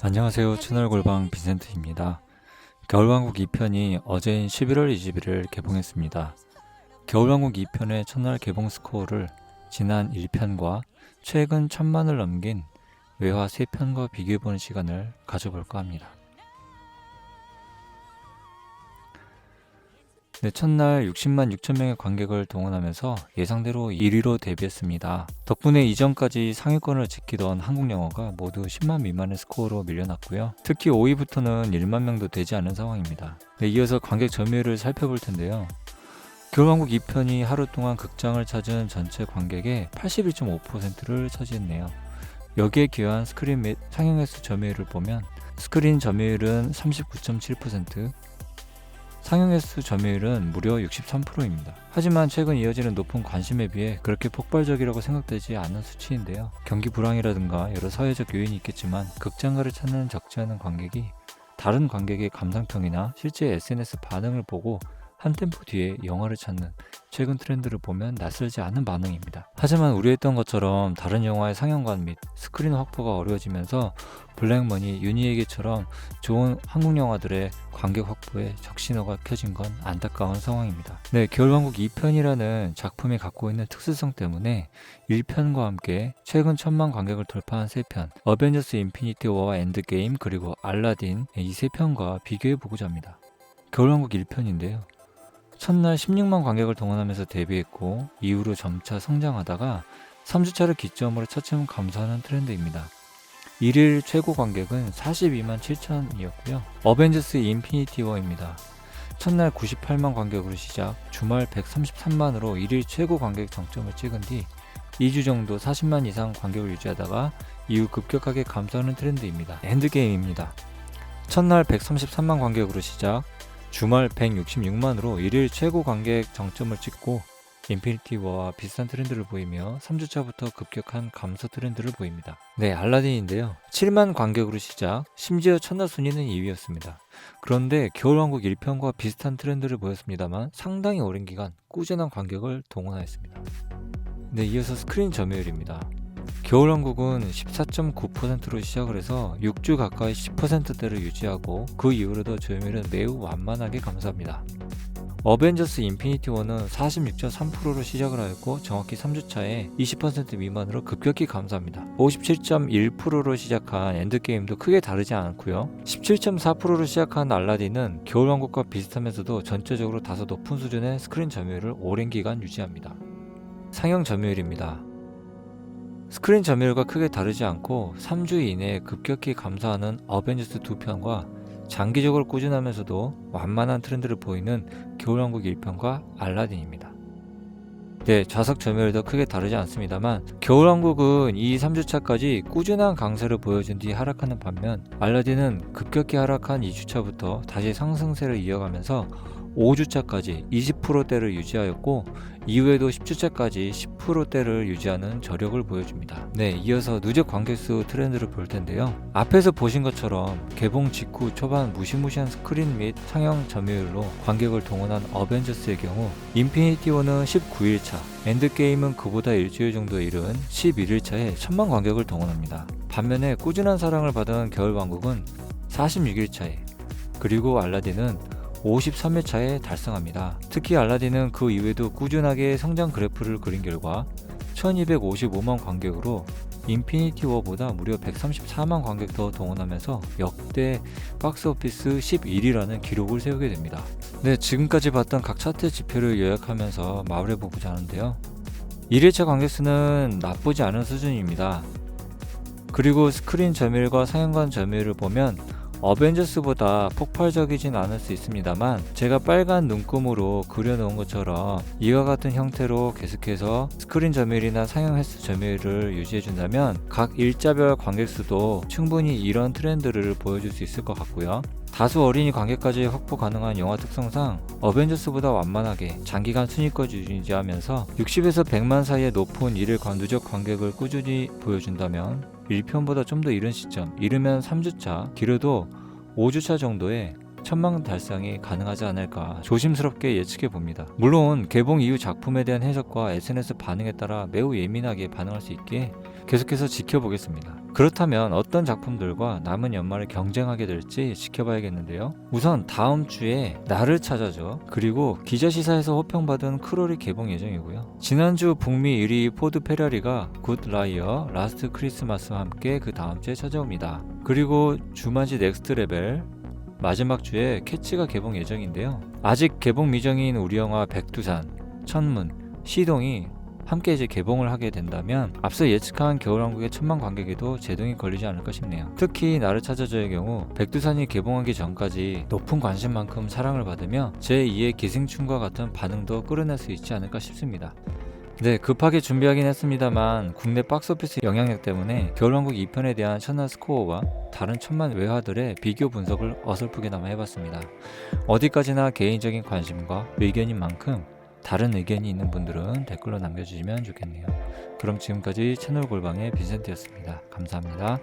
안녕하세요. 채널골방 빈센트입니다. 겨울왕국 2편이 어제인 11월 21일 개봉했습니다. 겨울왕국 2편의 첫날 개봉 스코어를 지난 1편과 최근 1000만을 넘긴 외화 3편과 비교해보는 시간을 가져볼까 합니다. 네, 첫날 60만 6천명의 관객을 동원하면서 예상대로 1위로 데뷔했습니다. 덕분에 이전까지 상위권을 지키던 한국 영화가 모두 10만 미만의 스코어로 밀려났고요. 특히 5위부터는 1만 명도 되지 않은 상황입니다. 네, 이어서 관객 점유율을 살펴볼 텐데요. 겨울왕국 2편이 하루 동안 극장을 찾은 전체 관객의 81.5%를 차지했네요. 여기에 기여한 스크린 및 상영 횟수 점유율을 보면 스크린 점유율은 39.7%, 상영 횟수 점유율은 무려 63%입니다. 하지만 최근 이어지는 높은 관심에 비해 그렇게 폭발적이라고 생각되지 않는 수치인데요. 경기 불황이라든가 여러 사회적 요인이 있겠지만 극장가를 찾는 적지 않은 관객이 다른 관객의 감상평이나 실제 SNS 반응을 보고 한 템포 뒤에 영화를 찾는 최근 트렌드를 보면 낯설지 않은 반응입니다. 하지만 우려했던 것처럼 다른 영화의 상영관 및 스크린 확보가 어려워지면서 블랙머니, 유니에게처럼 좋은 한국 영화들의 관객 확보에 적신호가 켜진 건 안타까운 상황입니다. 네, 겨울왕국 2편이라는 작품이 갖고 있는 특수성 때문에 1편과 함께 최근 1000만 관객을 돌파한 3편, 어벤져스 인피니티 워와 엔드게임 그리고 알라딘 이 3편과 비교해보고자 합니다. 겨울왕국 1편인데요. 첫날 16만 관객을 동원하면서 데뷔했고 이후로 점차 성장하다가 3주차를 기점으로 차츰 감소하는 트렌드입니다. 1일 최고 관객은 42만 7천이었고요. 어벤져스 인피니티 워입니다. 첫날 98만 관객으로 시작, 주말 133만으로 1일 최고 관객 정점을 찍은 뒤 2주 정도 40만 이상 관객을 유지하다가 이후 급격하게 감소하는 트렌드입니다. 엔드게임입니다. 첫날 133만 관객으로 시작, 주말 166만으로 1일 최고 관객 정점을 찍고 인피니티 워와 비슷한 트렌드를 보이며 3주차부터 급격한 감소 트렌드를 보입니다. 네, 알라딘인데요. 7만 관객으로 시작, 심지어 첫날 순위는 2위였습니다. 그런데 겨울왕국 1편과 비슷한 트렌드를 보였습니다만 상당히 오랜 기간 꾸준한 관객을 동원하였습니다. 네, 이어서 스크린 점유율입니다. 겨울왕국은 14.9%로 시작을 해서 6주 가까이 10%대를 유지하고 그 이후로도 점유율은 매우 완만하게 감소합니다. 어벤져스 인피니티 워는 46.3%로 시작을 하였고 정확히 3주차에 20% 미만으로 급격히 감소합니다. 57.1%로 시작한 엔드게임도 크게 다르지 않고요. 17.4%로 시작한 알라딘은 겨울왕국과 비슷하면서도 전체적으로 다소 높은 수준의 스크린 점유율을 오랜 기간 유지합니다. 상영 점유율입니다. 스크린 점유율과 크게 다르지 않고 3주 이내에 급격히 감소하는 어벤져스 2편과 장기적으로 꾸준하면서도 완만한 트렌드를 보이는 겨울왕국 1편과 알라딘입니다. 네, 좌석 점유율도 크게 다르지 않습니다만 겨울왕국은 2, 3주차까지 꾸준한 강세를 보여준 뒤 하락하는 반면 알라딘은 급격히 하락한 2주차부터 다시 상승세를 이어가면서 5주차까지 20%대를 유지하였고 이후에도 10주차까지 10%대를 유지하는 저력을 보여줍니다. 네, 이어서 누적 관객수 트렌드를 볼 텐데요. 앞에서 보신 것처럼 개봉 직후 초반 무시무시한 스크린 및 상영 점유율로 관객을 동원한 어벤져스의 경우 인피니티 워는 19일차, 엔드게임은 그보다 일주일 정도 이른 11일차에 1000만 관객을 동원합니다. 반면에 꾸준한 사랑을 받은 겨울왕국은 46일차에, 그리고 알라딘은 53회차에 달성합니다. 특히 알라딘은 그 이후에도 꾸준하게 성장 그래프를 그린 결과 1255만 관객으로 인피니티 워보다 무려 134만 관객 더 동원하면서 역대 박스오피스 11위라는 기록을 세우게 됩니다. 네, 지금까지 봤던 각 차트 지표를 요약하면서 마무리해보고자 하는데요. 1일차 관객수는 나쁘지 않은 수준입니다. 그리고 스크린 점유율과 상영관 점유율을 보면 어벤져스보다 폭발적이진 않을 수 있습니다만 제가 빨간 눈금으로 그려놓은 것처럼 이와 같은 형태로 계속해서 스크린 점유율이나 상영 횟수 점유율을 유지해준다면 각 일자별 관객수도 충분히 이런 트렌드를 보여줄 수 있을 것 같고요. 다수 어린이 관객까지 확보 가능한 영화 특성상 어벤져스보다 완만하게 장기간 순위권 유지하면서 60에서 100만 사이의 높은 일일 누적 관객을 꾸준히 보여준다면 1편보다 좀 더 이른 시점, 이르면 3주차, 길어도 5주차 정도에 천만 달성이 가능하지 않을까 조심스럽게 예측해 봅니다. 물론 개봉 이후 작품에 대한 해석과 SNS 반응에 따라 매우 예민하게 반응할 수 있기에 계속해서 지켜보겠습니다. 그렇다면 어떤 작품들과 남은 연말을 경쟁하게 될지 지켜봐야겠는데요. 우선 다음 주에 나를 찾아줘, 그리고 기자시사에서 호평받은 크롤이 개봉 예정이고요. 지난주 북미 1위 포드 페라리가 굿 라이어, 라스트 크리스마스와 함께 그 다음 주에 찾아옵니다. 그리고 주맞이 넥스트 레벨 마지막 주에 캐치가 개봉 예정인데요. 아직 개봉 미정인 우리 영화 백두산, 천문, 시동이 함께 이제 개봉을 하게 된다면 앞서 예측한 겨울왕국의 천만 관객에도 제동이 걸리지 않을까 싶네요. 특히 나를 찾아줘의 경우 백두산이 개봉하기 전까지 높은 관심만큼 사랑을 받으며 제2의 기생충과 같은 반응도 끌어낼 수 있지 않을까 싶습니다. 네, 급하게 준비하긴 했습니다만 국내 박스오피스 영향력 때문에 겨울왕국 2편에 대한 첫날 스코어와 다른 천만 외화들의 비교 분석을 어설프게나마 해봤습니다. 어디까지나 개인적인 관심과 의견인 만큼 다른 의견이 있는 분들은 댓글로 남겨주시면 좋겠네요. 그럼 지금까지 채널 골방의 빈센트였습니다. 감사합니다.